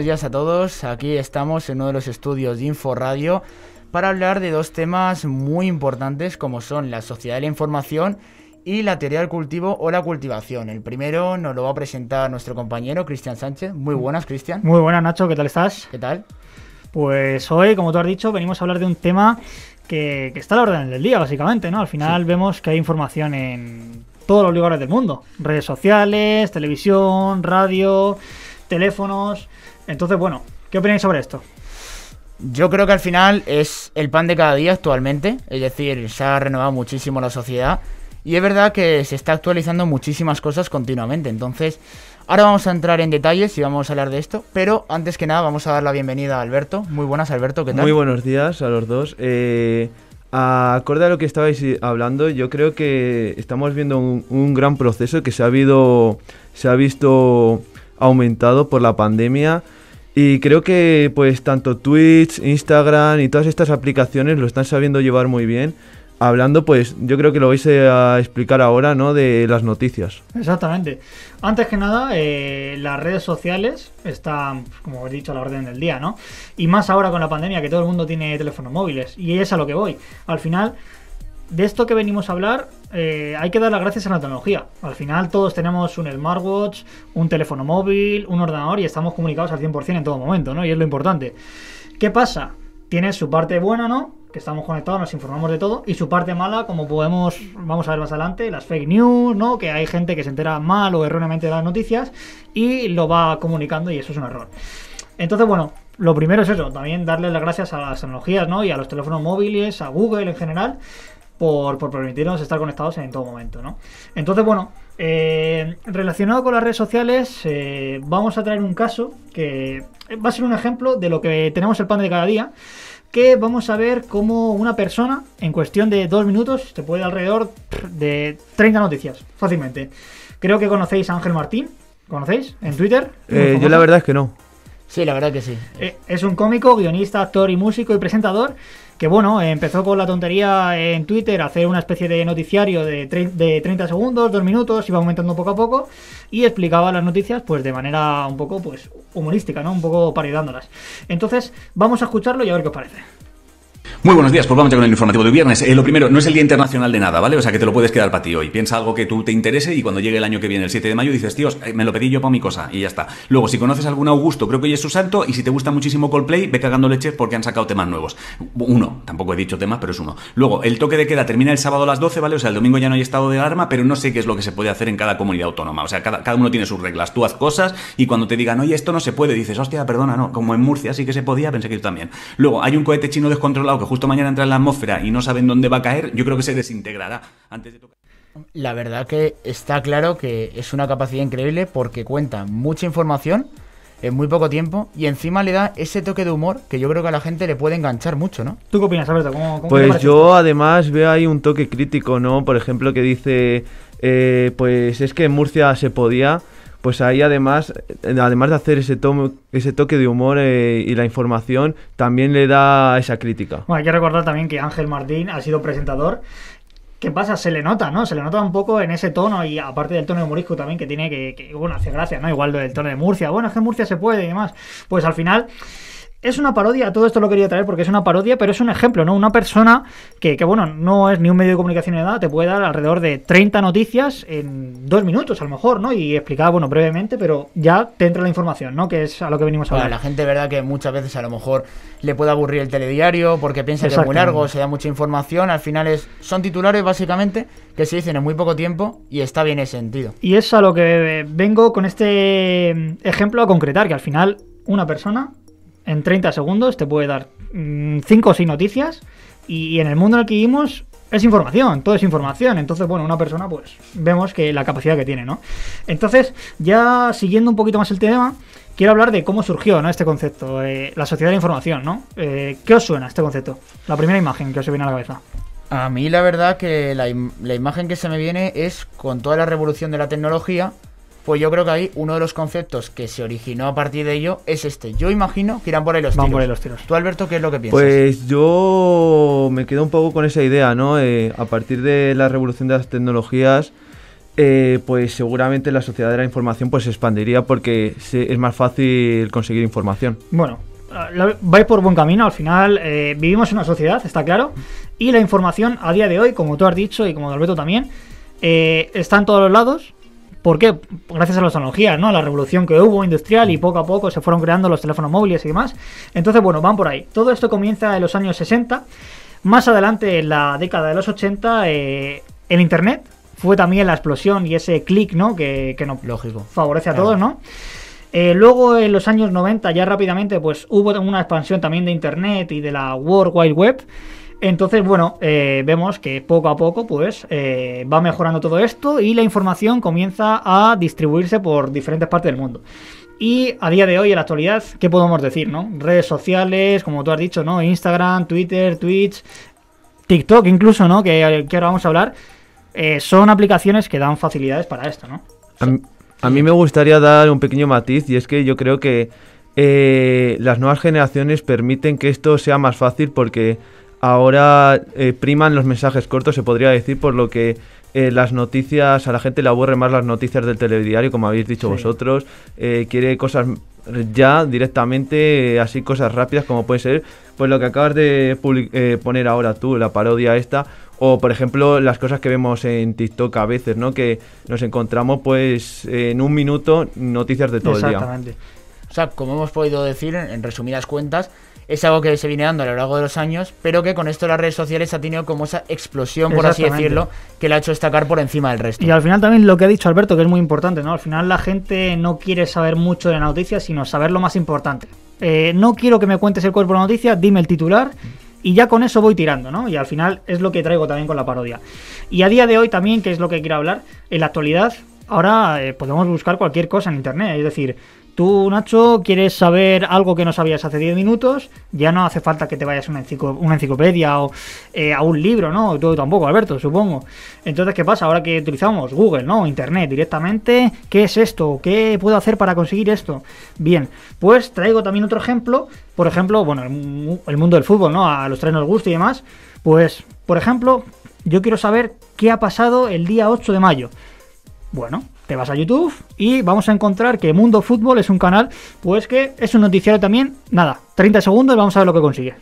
buenos días a todos. Aquí estamos en uno de los estudios de Inforadio para hablar de dos temas muy importantes como son la sociedad de la información y la teoría del cultivo o la cultivación. El primero nos lo va a presentar nuestro compañero Cristian Sánchez. Muy buenas, Cristian. Muy buenas, Nacho, ¿qué tal estás? ¿Qué tal? Pues hoy, como tú has dicho, venimos a hablar de un tema que está a la orden del día, básicamente, ¿no? Al final vemos que hay información en todos los lugares del mundo. Redes sociales, televisión, radio, teléfonos. Entonces, bueno, ¿qué opináis sobre esto? Yo creo que al final es el pan de cada día actualmente. Es decir, se ha renovado muchísimo la sociedad. Y es verdad que se está actualizando muchísimas cosas continuamente. Entonces, ahora vamos a entrar en detalles y vamos a hablar de esto. Pero antes que nada vamos a dar la bienvenida a Alberto. Muy buenas, Alberto, ¿qué tal? Muy buenos días a los dos. Acorde a lo que estabais hablando, yo creo que estamos viendo un gran proceso que se ha visto aumentado por la pandemia. Y creo que pues tanto Twitch, Instagram y todas estas aplicaciones lo están sabiendo llevar muy bien. Hablando, pues, yo creo que lo vais a explicar ahora, ¿no?, de las noticias. Exactamente. Antes que nada, las redes sociales están, como he dicho, a la orden del día, ¿no? Y más ahora con la pandemia, que todo el mundo tiene teléfonos móviles. Y es a lo que voy. Al final, de esto que venimos a hablar, hay que dar las gracias a la tecnología. Al final todos tenemos un smartwatch, un teléfono móvil, un ordenador y estamos comunicados al 100% en todo momento, ¿no? Y es lo importante. ¿Qué pasa? Tiene su parte buena, ¿no?, que estamos conectados, nos informamos de todo, y su parte mala, como vamos a ver más adelante, las fake news, ¿no?, que hay gente que se entera mal o erróneamente de las noticias y lo va comunicando y eso es un error. Entonces, bueno, lo primero es eso, también darle las gracias a las tecnologías, ¿no?, y a los teléfonos móviles, a Google en general, por permitirnos estar conectados en todo momento, ¿no? Entonces, bueno, relacionado con las redes sociales, vamos a traer un caso que va a ser un ejemplo de lo que tenemos el pan de cada día, que vamos a ver cómo una persona, en cuestión de 2 minutos, te puede dar alrededor de 30 noticias, fácilmente. Creo que conocéis a Ángel Martín, ¿conocéis? En Twitter. Yo la verdad es que no. Sí, la verdad que sí. Es un cómico, guionista, actor y músico y presentador que, bueno, empezó con la tontería en Twitter a hacer una especie de noticiario de 30 segundos, 2 minutos, iba aumentando poco a poco y explicaba las noticias pues de manera un poco pues humorística, ¿no? Un poco parodándolas. Entonces, vamos a escucharlo y a ver qué os parece. Muy buenos días, pues vamos ya con el informativo de viernes. Lo primero, no es el Día Internacional de nada, ¿vale? O sea que te lo puedes quedar para ti hoy. Piensa algo que tú te interese y cuando llegue el año que viene, el 7 de mayo, dices, tíos, me lo pedí yo para mi cosa y ya está. Luego, si conoces algún Augusto, creo que hoy es su santo, y si te gusta muchísimo Coldplay, ve cagando leches porque han sacado temas nuevos. Uno, tampoco he dicho temas, pero es uno. Luego, el toque de queda termina el sábado a las 12, ¿vale? O sea, el domingo ya no hay estado de alarma, pero no sé qué es lo que se puede hacer en cada comunidad autónoma. O sea, cada uno tiene sus reglas. Tú haz cosas y cuando te digan, oye, esto no se puede, dices, hostia, perdona, no. Como en Murcia sí que se podía, pensé que yo también. Luego, hay un cohete chino descontrolado que justo mañana entra en la atmósfera y no saben dónde va a caer, yo creo que se desintegrará antes de tocar. La verdad que está claro que es una capacidad increíble porque cuenta mucha información en muy poco tiempo y encima le da ese toque de humor que yo creo que a la gente le puede enganchar mucho, ¿no? ¿Tú qué opinas, Alberto? ¿Cómo pues yo además veo ahí un toque crítico, ¿no? Por ejemplo, que dice, pues es que en Murcia se podía. Pues ahí además de hacer ese toque de humor y la información, también le da esa crítica. Bueno, hay que recordar también que Ángel Martín ha sido presentador. ¿Qué pasa? Se le nota, ¿no? Se le nota un poco en ese tono y aparte del tono humorístico también que tiene que bueno, hace gracia, ¿no? Igual del tono de Murcia. Bueno, es que en Murcia se puede y demás. Pues al final es una parodia, todo esto lo quería traer porque es una parodia, pero es un ejemplo, ¿no? Una persona que bueno, no es ni un medio de comunicación ni nada, te puede dar alrededor de 30 noticias en 2 minutos a lo mejor, ¿no? Y explicar, bueno, brevemente, pero ya te entra la información, ¿no? Que es a lo que venimos a hablar. La gente, verdad que muchas veces a lo mejor le puede aburrir el telediario porque piensa que es muy largo, se da mucha información, al final son titulares básicamente que se dicen en muy poco tiempo y está bien ese sentido. Y es a lo que vengo con este ejemplo a concretar, que al final una persona en 30 segundos te puede dar 5 o 6 noticias y en el mundo en el que vivimos es información, todo es información. Entonces, bueno, una persona, pues, vemos que la capacidad que tiene, ¿no? Entonces, ya siguiendo un poquito más el tema, quiero hablar de cómo surgió, ¿no?, este concepto, la sociedad de la información, ¿no? ¿Qué os suena este concepto? La primera imagen que os viene a la cabeza. A mí la verdad que la imagen que se me viene es con toda la revolución de la tecnología. Pues yo creo que ahí uno de los conceptos que se originó a partir de ello es este. Yo imagino que irán por ahí los tiros. Van por ahí los tiros. ¿Tú, Alberto, qué es lo que piensas? Pues yo me quedo un poco con esa idea, ¿no? A partir de la revolución de las tecnologías, pues seguramente la sociedad de la información pues se expandiría porque es más fácil conseguir información. Bueno, vais por buen camino. Al final vivimos en una sociedad, está claro, y la información a día de hoy, como tú has dicho y como Alberto también, está en todos los lados. ¿Por qué? Gracias a las tecnologías, ¿no? A la revolución que hubo industrial y poco a poco se fueron creando los teléfonos móviles y demás. Entonces, bueno, van por ahí. Todo esto comienza en los años 60. Más adelante, en la década de los 80, el Internet fue también la explosión y ese clic, ¿no? Que nos Lógico. favorece a todos, ¿no? Luego, en los años 90, ya rápidamente, pues hubo una expansión también de Internet y de la World Wide Web. Entonces, bueno, vemos que poco a poco pues va mejorando todo esto y la información comienza a distribuirse por diferentes partes del mundo. Y a día de hoy, en la actualidad, ¿qué podemos decir, no? Redes sociales, como tú has dicho, ¿no? Instagram, Twitter, Twitch, TikTok incluso, ¿no? Que ahora vamos a hablar. Son aplicaciones que dan facilidades para esto, ¿no? A mí me gustaría dar un pequeño matiz y es que yo creo que las nuevas generaciones permiten que esto sea más fácil porque ahora priman los mensajes cortos, se podría decir, por lo que las noticias, a la gente le aburre más las noticias del telediario, como habéis dicho vosotros, quiere cosas ya directamente, así cosas rápidas como puede ser, pues lo que acabas de poner ahora tú, la parodia esta, o por ejemplo las cosas que vemos en TikTok a veces, ¿no? Que nos encontramos pues en un minuto noticias de todo el día. Exactamente. O sea, como hemos podido decir, en resumidas cuentas, es algo que se viene dando a lo largo de los años, pero que con esto las redes sociales ha tenido como esa explosión, por así decirlo, que la ha hecho destacar por encima del resto. Y al final también lo que ha dicho Alberto, que es muy importante, ¿no? Al final la gente no quiere saber mucho de la noticia, sino saber lo más importante. No quiero que me cuentes el cuerpo de la noticia, dime el titular y ya con eso voy tirando, ¿no? Y al final es lo que traigo también con la parodia. Y a día de hoy también, que es lo que quiero hablar, en la actualidad, ahora podemos buscar cualquier cosa en internet, es decir, tú, Nacho, quieres saber algo que no sabías hace 10 minutos, ya no hace falta que te vayas a una enciclopedia o a un libro, ¿no? Tú tampoco, Alberto, supongo. Entonces, ¿qué pasa? Ahora que utilizamos Google, ¿no? Internet directamente, ¿qué es esto? ¿Qué puedo hacer para conseguir esto? Bien, pues traigo también otro ejemplo. Por ejemplo, bueno, el mundo del fútbol, ¿no? A los tres nos gusta y demás. Pues, por ejemplo, yo quiero saber qué ha pasado el día 8 de mayo. Bueno, te vas a YouTube y vamos a encontrar que Mundo Fútbol es un canal, pues que es un noticiario también. Nada, 30 segundos, vamos a ver lo que consigue.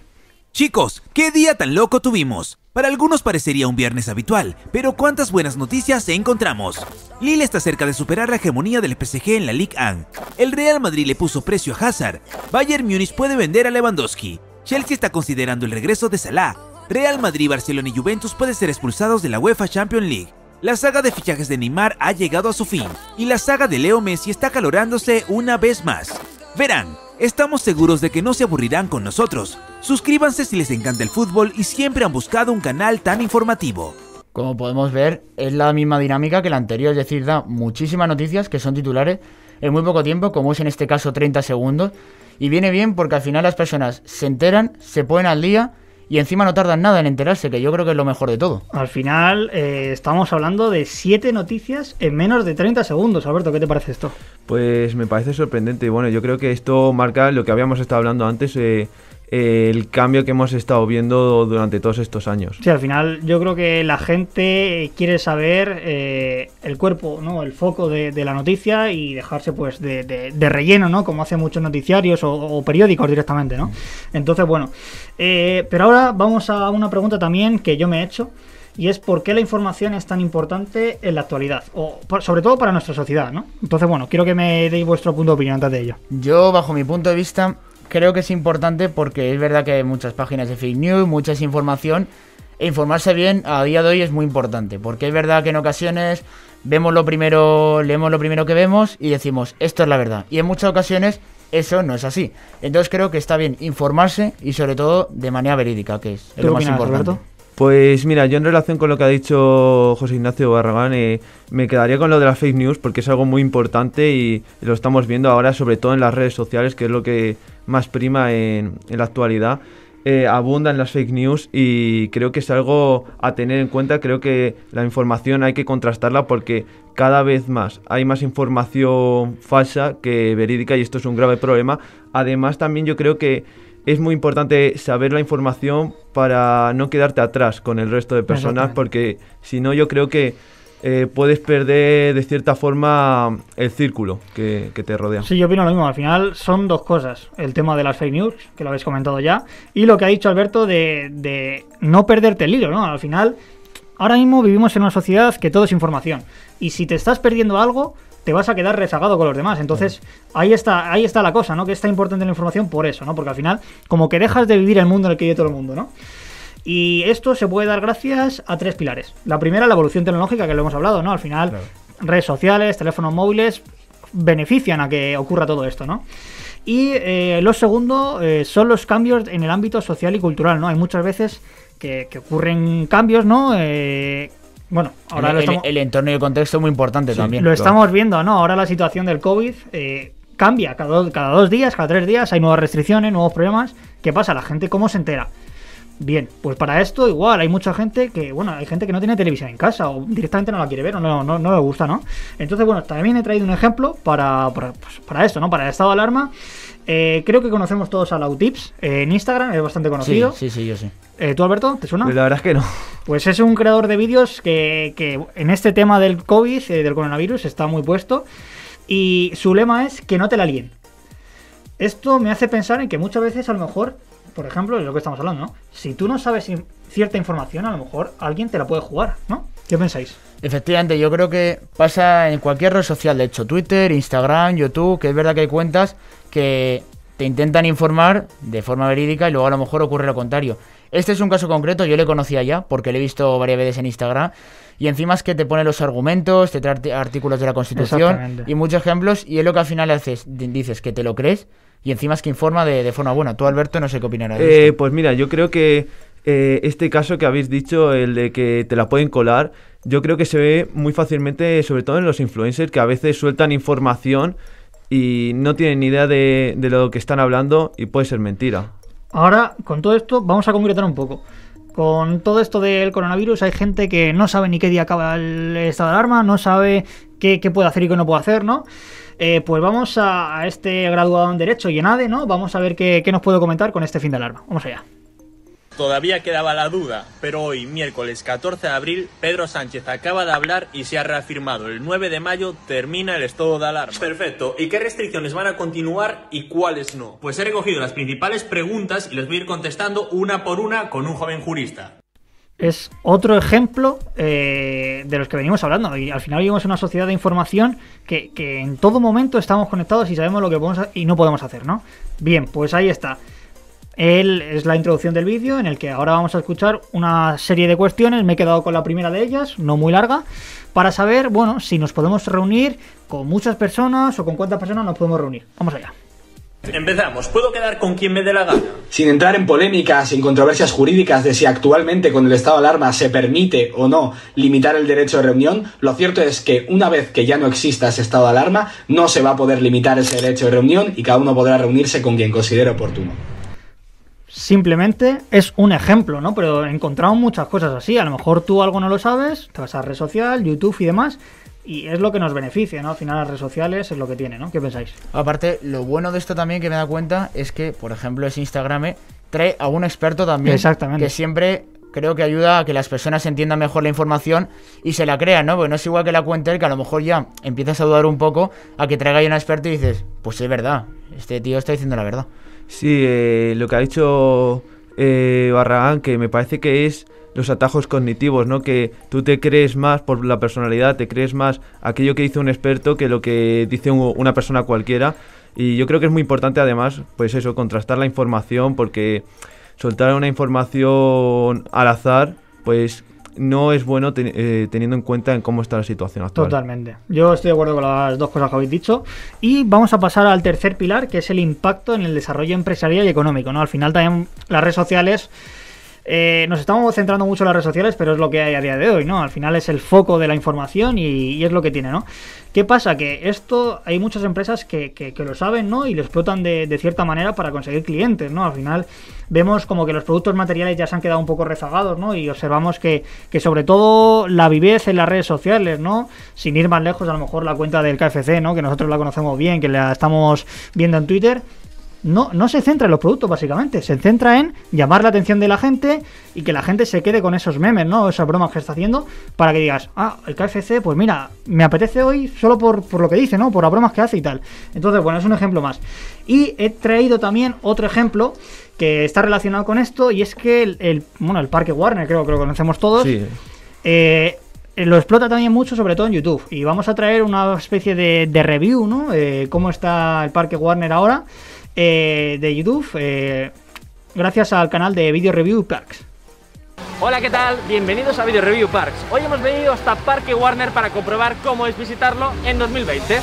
Chicos, ¿qué día tan loco tuvimos? Para algunos parecería un viernes habitual, pero ¿cuántas buenas noticias encontramos? Lille está cerca de superar la hegemonía del PSG en la Ligue 1. El Real Madrid le puso precio a Hazard. Bayern Múnich puede vender a Lewandowski. Chelsea está considerando el regreso de Salah. Real Madrid, Barcelona y Juventus pueden ser expulsados de la UEFA Champions League. La saga de fichajes de Neymar ha llegado a su fin, y la saga de Leo Messi está acalorándose una vez más. Verán, estamos seguros de que no se aburrirán con nosotros. Suscríbanse si les encanta el fútbol y siempre han buscado un canal tan informativo. Como podemos ver, es la misma dinámica que la anterior, es decir, da muchísimas noticias que son titulares en muy poco tiempo, como es en este caso 30 segundos, y viene bien porque al final las personas se enteran, se ponen al día y encima no tardan nada en enterarse, que yo creo que es lo mejor de todo. Al final estamos hablando de 7 noticias en menos de 30 segundos. Alberto, ¿qué te parece esto? Pues me parece sorprendente. Y bueno, yo creo que esto marca lo que habíamos estado hablando antes, el cambio que hemos estado viendo durante todos estos años. Sí, al final yo creo que la gente quiere saber el cuerpo, ¿no? El foco de la noticia y dejarse pues de relleno, ¿no? Como hacen muchos noticiarios o periódicos directamente, ¿no? Entonces, bueno, pero ahora vamos a una pregunta también que yo me he hecho, y es ¿por qué la información es tan importante en la actualidad? O sobre todo para nuestra sociedad, ¿no? Entonces, bueno, quiero que me deis vuestro punto de opinión antes de ello. Yo, bajo mi punto de vista, creo que es importante porque es verdad que hay muchas páginas de fake news, mucha información, e informarse bien a día de hoy es muy importante, porque es verdad que en ocasiones leemos lo primero que vemos y decimos, esto es la verdad, y en muchas ocasiones eso no es así. Entonces creo que está bien informarse y sobre todo de manera verídica, que es lo más importante. Alberto? Pues mira, yo en relación con lo que ha dicho José Ignacio Barragán, me quedaría con lo de las fake news porque es algo muy importante y lo estamos viendo ahora, sobre todo en las redes sociales, que es lo que más prima en la actualidad. Abundan las fake news y creo que es algo a tener en cuenta. Creo que la información hay que contrastarla porque cada vez más hay más información falsa que verídica y esto es un grave problema. Además también yo creo que es muy importante saber la información para no quedarte atrás con el resto de personas, porque si no yo creo que puedes perder de cierta forma el círculo que te rodea. Sí, yo opino lo mismo. Al final son dos cosas. El tema de las fake news, que lo habéis comentado ya, y lo que ha dicho Alberto de no perderte el hilo, ¿no? Al final, ahora mismo vivimos en una sociedad que todo es información. Y si te estás perdiendo algo, te vas a quedar rezagado con los demás. Entonces, ahí está la cosa, ¿no? Que está importante la información por eso, ¿no? Porque al final, como que dejas de vivir el mundo en el que vive todo el mundo, ¿no? Y esto se puede dar gracias a 3 pilares. La primera, la evolución tecnológica, que lo hemos hablado, ¿no? Al final, claro, redes sociales, teléfonos móviles benefician a que ocurra todo esto, ¿no? Y lo segundo son los cambios en el ámbito social y cultural, ¿no? Hay muchas veces que ocurren cambios, ¿no? Bueno, ahora el entorno y el contexto es muy importante también. Lo estamos viendo, ¿no? Ahora la situación del COVID cambia cada 2 días, cada 3 días, hay nuevas restricciones, nuevos problemas. ¿Qué pasa? La gente, ¿cómo se entera? Bien, pues para esto igual hay mucha gente que, bueno, hay gente que no tiene televisión en casa o directamente no la quiere ver o no le gusta, ¿no? Entonces, bueno, también he traído un ejemplo para esto, ¿no? Para el estado de alarma. Creo que conocemos todos a Lautips en Instagram, es bastante conocido. Sí, yo sí. ¿Tú, Alberto, te suena? La verdad es que no. Pues es un creador de vídeos que en este tema del COVID, del coronavirus, está muy puesto. Y su lema es que no te la líen. Esto me hace pensar en que muchas veces a lo mejor, por ejemplo, es lo que estamos hablando, ¿no? Si tú no sabes cierta información, a lo mejor alguien te la puede jugar, ¿no? ¿Qué pensáis? Efectivamente, yo creo que pasa en cualquier red social, de hecho, Twitter, Instagram, YouTube, que es verdad que hay cuentas que te intentan informar de forma verídica y luego a lo mejor ocurre lo contrario. Este es un caso concreto, yo le conocía ya, porque le he visto varias veces en Instagram, y encima es que te pone los argumentos, te trae artículos de la Constitución y muchos ejemplos, y es lo que al final haces, dices que te lo crees, y encima es que informa de forma buena. Tú, Alberto, no sé qué opinarás de esto. Pues mira, yo creo que este caso que habéis dicho, el de que te la pueden colar, yo creo que se ve muy fácilmente, sobre todo en los influencers, que a veces sueltan información y no tienen ni idea de lo que están hablando y puede ser mentira. Ahora, con todo esto, vamos a concretar un poco. Con todo esto del coronavirus hay gente que no sabe ni qué día acaba el estado de alarma, no sabe qué puede hacer y qué no puede hacer, ¿no? Pues vamos a este graduado en Derecho y en ADE, ¿no? Vamos a ver qué nos puede comentar con este fin de alarma. Vamos allá. Todavía quedaba la duda, pero hoy, miércoles 14 de abril, Pedro Sánchez acaba de hablar y se ha reafirmado. El 9 de mayo termina el estado de alarma. Perfecto. ¿Y qué restricciones van a continuar y cuáles no? Pues he recogido las principales preguntas y les voy a ir contestando una por una con un joven jurista. Es otro ejemplo de los que venimos hablando. Y al final vivimos en una sociedad de información que en todo momento estamos conectados y sabemos lo que podemos y no podemos hacer, ¿no? Bien, pues ahí está. Él es la introducción del vídeo en el que ahora vamos a escuchar una serie de cuestiones. Me he quedado con la primera de ellas, no muy larga, para saber, bueno, si nos podemos reunir con muchas personas o con cuántas personas nos podemos reunir. Vamos allá. Empezamos. ¿Puedo quedar con quien me dé la gana? Sin entrar en polémicas, sin controversias jurídicas de si actualmente con el estado de alarma se permite o no limitar el derecho de reunión, lo cierto es que una vez que ya no exista ese estado de alarma, no se va a poder limitar ese derecho de reunión y cada uno podrá reunirse con quien considere oportuno. Simplemente es un ejemplo, ¿no? Pero encontramos muchas cosas así. A lo mejor tú algo no lo sabes, te vas a red social, YouTube y demás, y es lo que nos beneficia, ¿no? Al final las redes sociales es lo que tiene, ¿no? ¿Qué pensáis? Aparte, lo bueno de esto también que me da cuenta es que, por ejemplo, ese Instagram trae a un experto también. Exactamente. Que siempre creo que ayuda a que las personas entiendan mejor la información y se la crean, ¿no? Porque no es igual que la cuente él, que a lo mejor ya empiezas a dudar un poco, a que traiga ahí un experto y dices, pues es verdad, este tío está diciendo la verdad. Sí, lo que ha dicho Barragán, que me parece que es los atajos cognitivos, ¿no? Que tú te crees más por la personalidad, te crees más aquello que dice un experto que lo que dice una persona cualquiera. Y yo creo que es muy importante además, pues eso, contrastar la información, porque soltar una información al azar, pues no es bueno teniendo en cuenta en cómo está la situación actual. Totalmente. Yo estoy de acuerdo con las dos cosas que habéis dicho. Y vamos a pasar al tercer pilar, que es el impacto en el desarrollo empresarial y económico, ¿no? Al final también las redes sociales, nos estamos centrando mucho en las redes sociales, pero es lo que hay a día de hoy, ¿no? Al final es el foco de la información y es lo que tiene, ¿no? ¿Qué pasa? Que esto hay muchas empresas que lo saben, ¿no? Y lo explotan de cierta manera para conseguir clientes, ¿no? Al final vemos como que los productos materiales ya se han quedado un poco rezagados, ¿no? Y observamos que sobre todo la vivez en las redes sociales, ¿no? Sin ir más lejos, a lo mejor la cuenta del KFC, ¿no? Que nosotros la conocemos bien, que la estamos viendo en Twitter. no se centra en los productos, básicamente. Se centra en llamar la atención de la gente y que la gente se quede con esos memes, ¿no? Esas bromas que está haciendo, para que digas, el KFC, pues mira, me apetece hoy solo por lo que dice, ¿no? Por las bromas que hace y tal. Entonces, bueno, es un ejemplo más. Y he traído también otro ejemplo que está relacionado con esto, y es que el Parque Warner, creo que lo conocemos todos. Sí. Lo explota también mucho, sobre todo en YouTube. Y vamos a traer una especie de review, ¿no? Cómo está el Parque Warner ahora, de YouTube, gracias al canal de Video Review Parks. Hola, ¿qué tal? Bienvenidos a Video Review Parks. Hoy hemos venido hasta Parque Warner para comprobar cómo es visitarlo en 2020.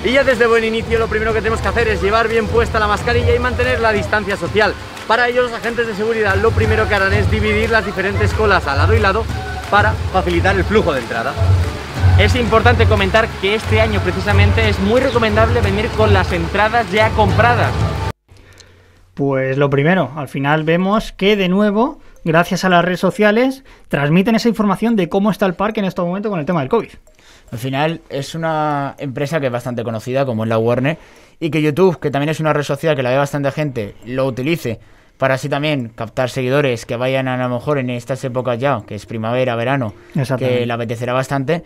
Y ya desde buen inicio lo primero que tenemos que hacer es llevar bien puesta la mascarilla y mantener la distancia social. Para ello los agentes de seguridad lo primero que harán es dividir las diferentes colas a lado y lado para facilitar el flujo de entrada. Es importante comentar que este año precisamente es muy recomendable venir con las entradas ya compradas. Pues lo primero, al final vemos que de nuevo, gracias a las redes sociales, transmiten esa información de cómo está el parque en este momento con el tema del COVID. Al final es una empresa que es bastante conocida, como es la Warner, y que YouTube, que también es una red social que la ve bastante gente, lo utilice para así también captar seguidores que vayan a lo mejor en estas épocas ya, que es primavera, verano, que le apetecerá bastante.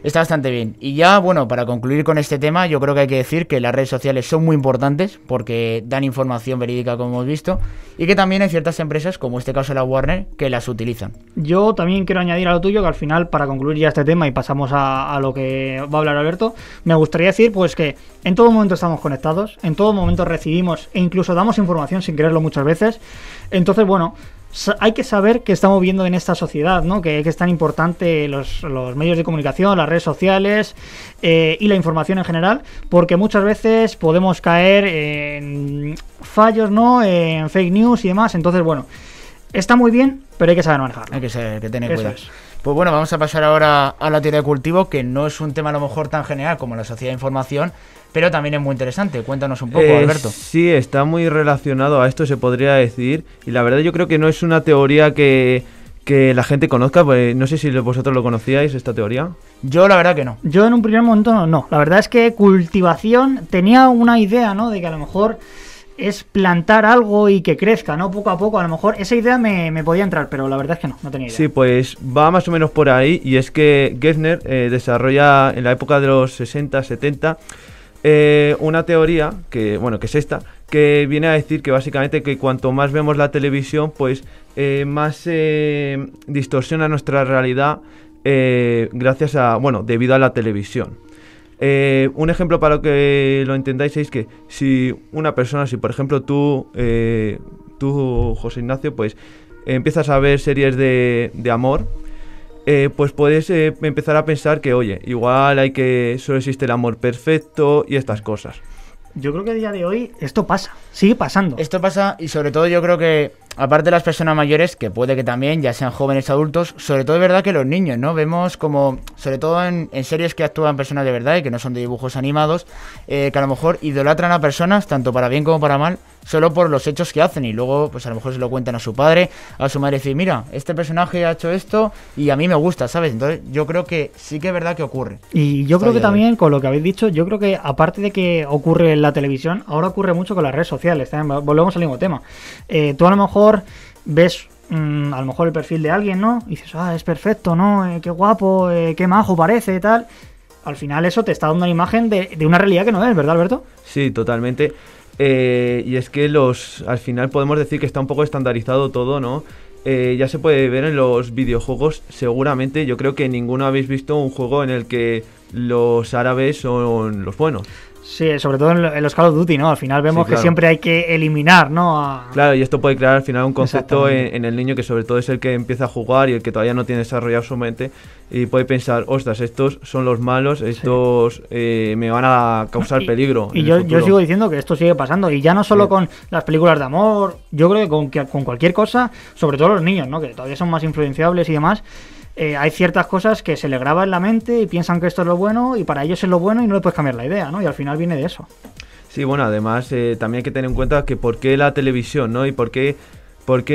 Está bastante bien. Y ya, bueno, para concluir con este tema, yo creo que hay que decir que las redes sociales son muy importantes porque dan información verídica, como hemos visto, y que también hay ciertas empresas, como este caso la Warner, que las utilizan. Yo también quiero añadir a lo tuyo, que al final, para concluir ya este tema y pasamos a lo que va a hablar Alberto, me gustaría decir pues que en todo momento estamos conectados, en todo momento recibimos e incluso damos información sin quererlo muchas veces. Entonces, bueno, hay que saber que estamos viviendo en esta sociedad, ¿no? Que es tan importante los medios de comunicación, las redes sociales y la información en general, porque muchas veces podemos caer en fallos, ¿no? En fake news y demás. Entonces, bueno, está muy bien, pero hay que saber manejarlo. Hay que tener cuidado. Pues bueno, vamos a pasar ahora a la teoría de cultivo, que no es un tema a lo mejor tan general como la sociedad de información, pero también es muy interesante. Cuéntanos un poco, Alberto. Sí, está muy relacionado a esto, se podría decir. Y la verdad yo creo que no es una teoría que la gente conozca. Pues no sé si vosotros lo conocíais, esta teoría. Yo la verdad que no. Yo en un primer momento no. La verdad es que cultivación tenía una idea, ¿no? De que a lo mejor es plantar algo y que crezca, ¿no? Poco a poco. A lo mejor esa idea me podía entrar, pero la verdad es que no tenía idea. Sí, pues va más o menos por ahí. Y es que Gessner desarrolla en la época de los 60, 70... una teoría que es esta, que viene a decir que básicamente que cuanto más vemos la televisión, pues más distorsiona nuestra realidad gracias a, debido a la televisión. Un ejemplo para que lo entendáis es que si una persona, si por ejemplo tú, José Ignacio, pues empiezas a ver series de amor, pues puedes empezar a pensar que, oye, igual solo existe el amor perfecto y estas cosas. Yo creo que a día de hoy esto pasa, sigue pasando. Esto pasa y sobre todo yo creo que, aparte de las personas mayores, que puede que también, ya sean jóvenes adultos, sobre todo es verdad que los niños, ¿no? Vemos como, sobre todo en series que actúan personas de verdad y que no son de dibujos animados, que a lo mejor idolatran a personas, tanto para bien como para mal, solo por los hechos que hacen, y luego pues a lo mejor se lo cuentan a su padre, a su madre, y decir, mira, este personaje ha hecho esto y a mí me gusta, ¿sabes? Entonces yo creo que sí que es verdad que ocurre. Y yo creo que también, con lo que habéis dicho, yo creo que aparte de que ocurre en la televisión, ahora ocurre mucho con las redes sociales, también volvemos al mismo tema. Tú a lo mejor ves a lo mejor el perfil de alguien, ¿no? Y dices, es perfecto, ¿no? Qué guapo, qué majo parece, tal. Al final eso te está dando una imagen de una realidad que no es, ¿verdad, Alberto? Sí, totalmente. Y es que al final podemos decir que está un poco estandarizado todo, ¿no? Ya se puede ver en los videojuegos, seguramente. Yo creo que ninguno habéis visto un juego en el que los árabes son los buenos. Sí, sobre todo en los Call of Duty, ¿no? Al final vemos que siempre hay que eliminar, ¿no? Claro, y esto puede crear al final un concepto en el niño que sobre todo es el que empieza a jugar y el que todavía no tiene desarrollado su mente y puede pensar, ostras, estos son los malos, estos me van a causar peligro. Y yo sigo diciendo que esto sigue pasando, y ya no solo con las películas de amor, yo creo que con cualquier cosa, sobre todo los niños, ¿no? Que todavía son más influenciables y demás. Hay ciertas cosas que se le graba en la mente y piensan que esto es lo bueno, y para ellos es lo bueno y no le puedes cambiar la idea, ¿no? Y al final viene de eso. Sí, bueno, además también hay que tener en cuenta que por qué la televisión, ¿no? Y por qué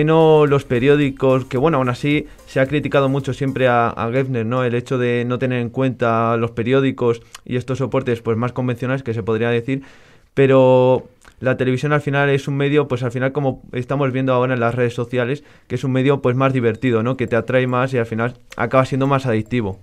no los periódicos, que bueno, aún así se ha criticado mucho siempre a Gessner, ¿no? El hecho de no tener en cuenta los periódicos y estos soportes pues más convencionales, que se podría decir. pero la televisión al final es un medio, pues al final como estamos viendo ahora en las redes sociales, que es un medio pues más divertido, ¿no? Que te atrae más y al final acaba siendo más adictivo.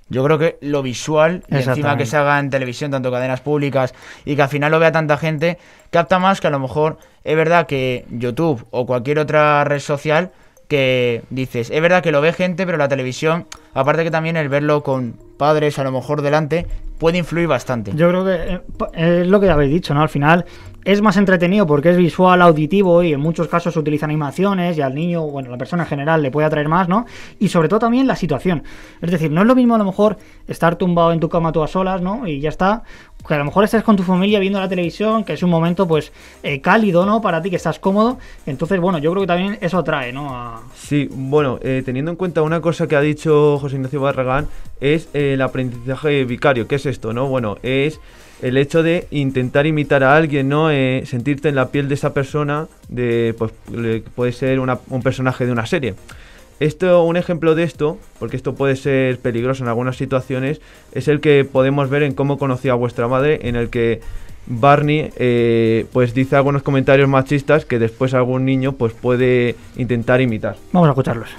Yo creo que lo visual, y encima que se haga en televisión, tanto cadenas públicas, y que al final lo vea tanta gente, capta más que a lo mejor es verdad que YouTube o cualquier otra red social que dices, es verdad que lo ve gente, pero la televisión, aparte que también el verlo con padres a lo mejor delante, puede influir bastante. Yo creo que es lo que habéis dicho, ¿no? Al final es más entretenido porque es visual, auditivo y en muchos casos se utilizan animaciones y al niño, bueno, a la persona en general le puede atraer más, ¿no? Y sobre todo también la situación. Es decir, no es lo mismo a lo mejor estar tumbado en tu cama tú a solas, ¿no? Y ya está. Que a lo mejor estés con tu familia viendo la televisión, que es un momento pues cálido, ¿no? Para ti, que estás cómodo. Entonces, bueno, yo creo que también eso atrae, ¿no? Sí, bueno, teniendo en cuenta una cosa que ha dicho José Ignacio Barragán, es el aprendizaje vicario. ¿Qué es esto, no? Bueno, es el hecho de intentar imitar a alguien, ¿no? Sentirte en la piel de esa persona, pues puede ser un personaje de una serie. Un ejemplo de esto, porque esto puede ser peligroso en algunas situaciones, es el que podemos ver en Cómo conocí a vuestra madre, en el que Barney pues dice algunos comentarios machistas que después algún niño pues puede intentar imitar. Vamos a escucharlos.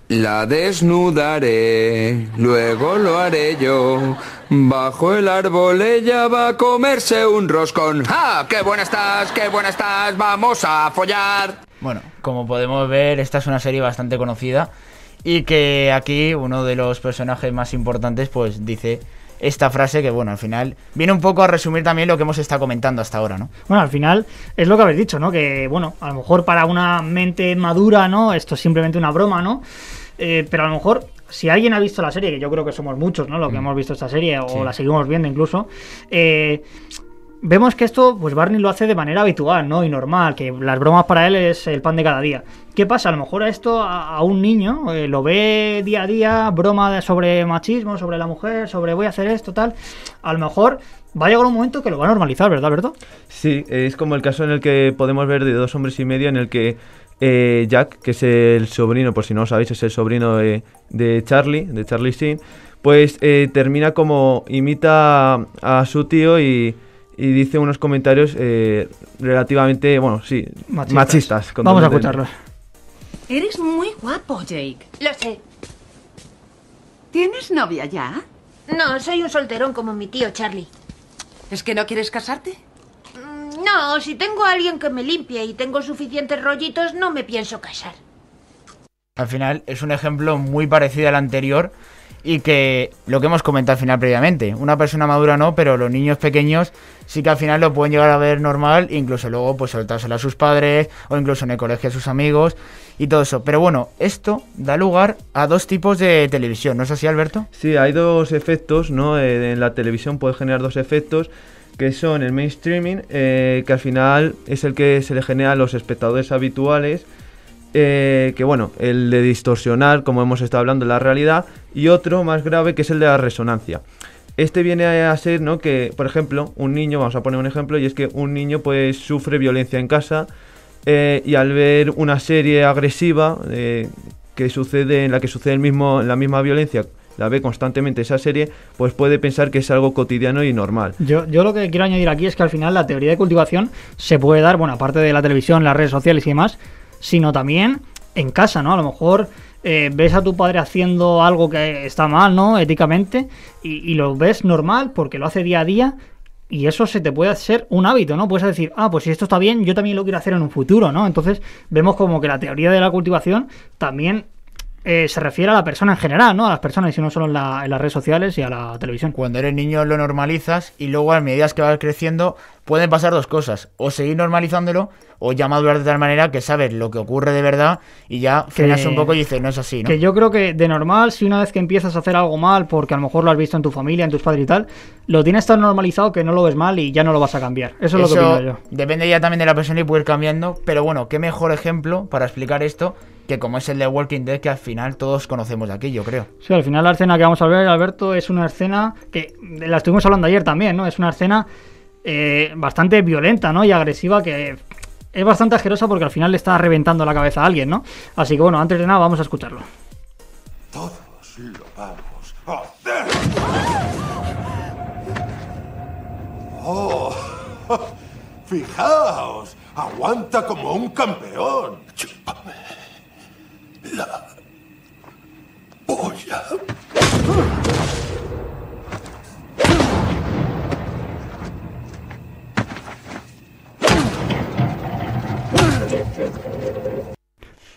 La desnudaré, luego lo haré yo. Bajo el árbol ella va a comerse un roscón. ¡Ah! ¡Qué buena estás! ¡Qué buena estás! ¡Vamos a follar! Bueno, como podemos ver, esta es una serie bastante conocida y que aquí uno de los personajes más importantes pues dice esta frase que, bueno, al final viene un poco a resumir también lo que hemos estado comentando hasta ahora, ¿no? Bueno, al final es lo que habéis dicho, ¿no? Que, bueno, a lo mejor para una mente madura, ¿no? Esto es simplemente una broma, ¿no? Pero a lo mejor, si alguien ha visto la serie, que yo creo que somos muchos, ¿no? Lo que hemos visto esta serie, o la seguimos viendo incluso, vemos que esto, pues Barney lo hace de manera habitual, ¿no? Y normal, que las bromas para él es el pan de cada día. ¿Qué pasa? A lo mejor esto a un niño lo ve día a día, broma sobre machismo, sobre la mujer, sobre voy a hacer esto, tal. A lo mejor va a llegar un momento que lo va a normalizar, ¿verdad, Alberto? Sí, es como el caso en el que podemos ver de 2 hombres y medio, en el que Jack, que es el sobrino, por si no lo sabéis, es el sobrino de Charlie Sheen, pues termina como imita a su tío y dice unos comentarios relativamente, bueno, sí, machistas. Vamos a escucharlos. Eres muy guapo, Jake. Lo sé. ¿Tienes novia ya? No, soy un solterón como mi tío Charlie. ¿Es que no quieres casarte? No, si tengo a alguien que me limpie y tengo suficientes rollitos, no me pienso casar. Al final es un ejemplo muy parecido al anterior y que lo que hemos comentado al final previamente, una persona madura no, pero los niños pequeños sí que al final lo pueden llegar a ver normal, incluso luego pues soltárselo a sus padres o incluso en el colegio a sus amigos y todo eso. Pero bueno, esto da lugar a 2 tipos de televisión, ¿no es así, Alberto? Sí, hay 2 efectos, ¿no? En la televisión puede generar 2 efectos, que son el mainstreaming, que al final es el que se le genera a los espectadores habituales, que bueno, el de distorsionar, como hemos estado hablando, la realidad, y otro más grave que es el de la resonancia. Este viene a ser, ¿no? Que, por ejemplo, un niño, vamos a poner un ejemplo, y es que un niño pues sufre violencia en casa y al ver una serie agresiva que sucede, en la que sucede la misma violencia, la ve constantemente esa serie, pues puede pensar que es algo cotidiano y normal. Yo lo que quiero añadir aquí es que al final la teoría de cultivación se puede dar, bueno, aparte de la televisión, las redes sociales y demás, sino también en casa, ¿no? A lo mejor ves a tu padre haciendo algo que está mal, ¿no? Éticamente, y lo ves normal porque lo hace día a día, y eso se te puede hacer un hábito, ¿no? Puedes decir, pues si esto está bien, yo también lo quiero hacer en un futuro, ¿no? Entonces vemos como que la teoría de la cultivación también se refiere a la persona en general, ¿no? A las personas y no solo en las redes sociales y a la televisión. Cuando eres niño lo normalizas y luego a medida que vas creciendo pueden pasar 2 cosas, o seguir normalizándolo o ya madurar de tal manera que sabes lo que ocurre de verdad y ya frenas un poco y dices, no es así, ¿no? Que yo creo que de normal, si una vez que empiezas a hacer algo mal, porque a lo mejor lo has visto en tu familia, en tus padres y tal, lo tienes tan normalizado que no lo ves mal y ya no lo vas a cambiar. Eso es lo que opino yo. Depende ya también de la persona y puede ir cambiando, pero bueno, qué mejor ejemplo para explicar esto que como es el de Walking Dead, que al final todos conocemos de aquí, yo creo. Sí, al final la escena que vamos a ver, Alberto, es una escena que la estuvimos hablando ayer también, ¿no? Es una escena bastante violenta, ¿no? Y agresiva, que es bastante asquerosa porque al final le está reventando la cabeza a alguien, ¿no? Así que bueno, antes de nada vamos a escucharlo. Todos lo vamos a hacer. Oh. Fijaos, aguanta como un campeón. Chúpame la polla.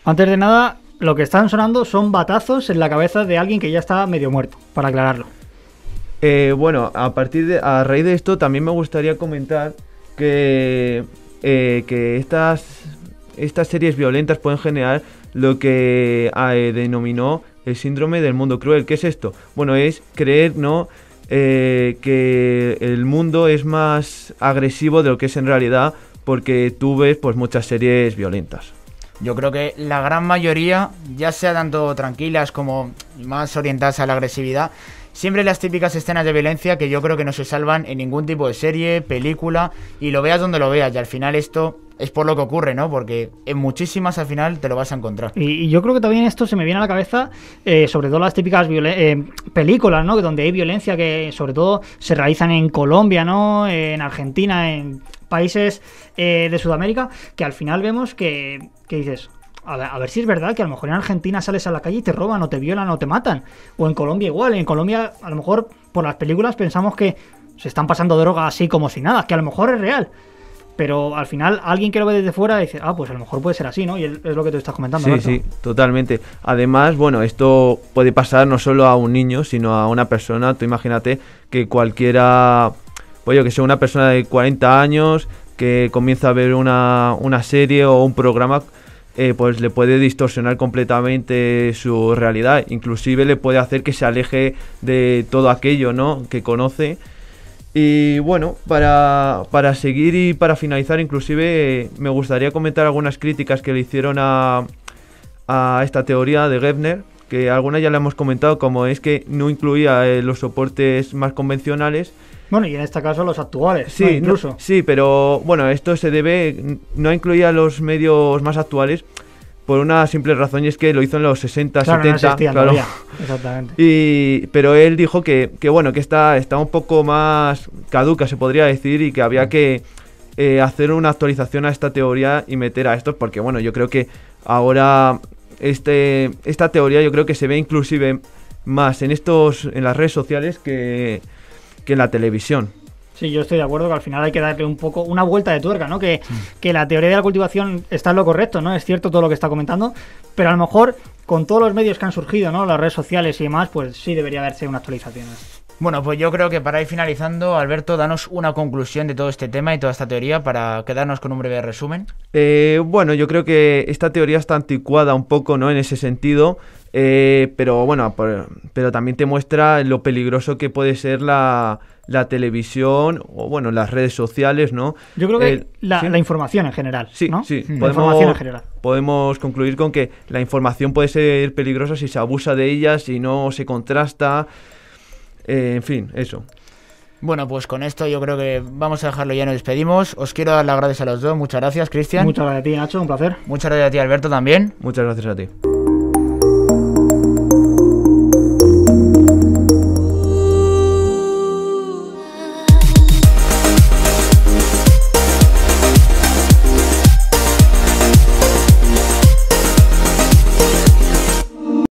Antes de nada, lo que están sonando son batazos en la cabeza de alguien que ya está medio muerto, para aclararlo. Bueno, a raíz de esto también me gustaría comentar que estas series violentas pueden generar lo que denominó el síndrome del mundo cruel. ¿Qué es esto? Bueno, es creer, ¿no?, que el mundo es más agresivo de lo que es en realidad, porque tú ves pues muchas series violentas. Yo creo que la gran mayoría, ya sea tanto tranquilas como más orientadas a la agresividad, siempre las típicas escenas de violencia que yo creo que no se salvan en ningún tipo de serie, película, y lo veas donde lo veas, y al final esto es por lo que ocurre, ¿no? Porque en muchísimas al final te lo vas a encontrar. Y yo creo que también esto se me viene a la cabeza, sobre todo las típicas películas, ¿no?, donde hay violencia que sobre todo se realizan en Colombia, ¿no?, en Argentina, en países de Sudamérica, que al final vemos que dices... A ver si es verdad que a lo mejor en Argentina sales a la calle y te roban o te violan o te matan. O en Colombia igual. En Colombia a lo mejor por las películas pensamos que se están pasando droga así como si nada, que a lo mejor es real. Pero al final alguien que lo ve desde fuera dice, pues a lo mejor puede ser así, ¿no? Y es lo que tú estás comentando. Sí, Alberto. sí, totalmente. Además, bueno, esto puede pasar no solo a un niño, sino a una persona. Tú imagínate que cualquiera, pues yo que sé, una persona de 40 años que comienza a ver una serie o un programa, pues le puede distorsionar completamente su realidad, inclusive le puede hacer que se aleje de todo aquello, ¿no?, que conoce. Y bueno, para seguir y para finalizar, inclusive me gustaría comentar algunas críticas que le hicieron a esta teoría de Gebner, que algunas ya la hemos comentado, como es que no incluía los soportes más convencionales. Bueno, y en este caso los actuales, sí, ¿no? Incluso. No, sí, pero bueno, esto se debe, no incluía los medios más actuales por una simple razón, y es que lo hizo en los 60, claro, 70, no existían claro. Todavía. Exactamente. Pero él dijo que bueno, que está un poco más caduca, se podría decir, y que había que hacer una actualización a esta teoría y meter a estos, porque bueno, yo creo que ahora esta teoría yo creo que se ve inclusive más en las redes sociales que en la televisión. Sí, yo estoy de acuerdo que al final hay que darle un poco una vuelta de tuerca, ¿no? Que la teoría de la cultivación está en lo correcto, ¿no? Es cierto todo lo que está comentando, pero a lo mejor con todos los medios que han surgido, ¿no?, las redes sociales y demás, pues sí debería haberse una actualización. Bueno, pues yo creo que para ir finalizando, Alberto, danos una conclusión de todo este tema y toda esta teoría para quedarnos con un breve resumen. Bueno, yo creo que esta teoría está anticuada un poco, ¿no?, en ese sentido, pero bueno, pero también te muestra lo peligroso que puede ser la televisión o bueno, las redes sociales, ¿no? Yo creo que ¿sí? la información en general, sí, ¿no? Sí, la información en general. Podemos concluir con que la información puede ser peligrosa si se abusa de ella, si no se contrasta, en fin, eso. Bueno, pues con esto yo creo que vamos a dejarlo ya, nos despedimos. Os quiero dar las gracias a los dos. Muchas gracias, Cristian. Muchas gracias a ti, Nacho, un placer. Muchas gracias a ti, Alberto, también. Muchas gracias a ti.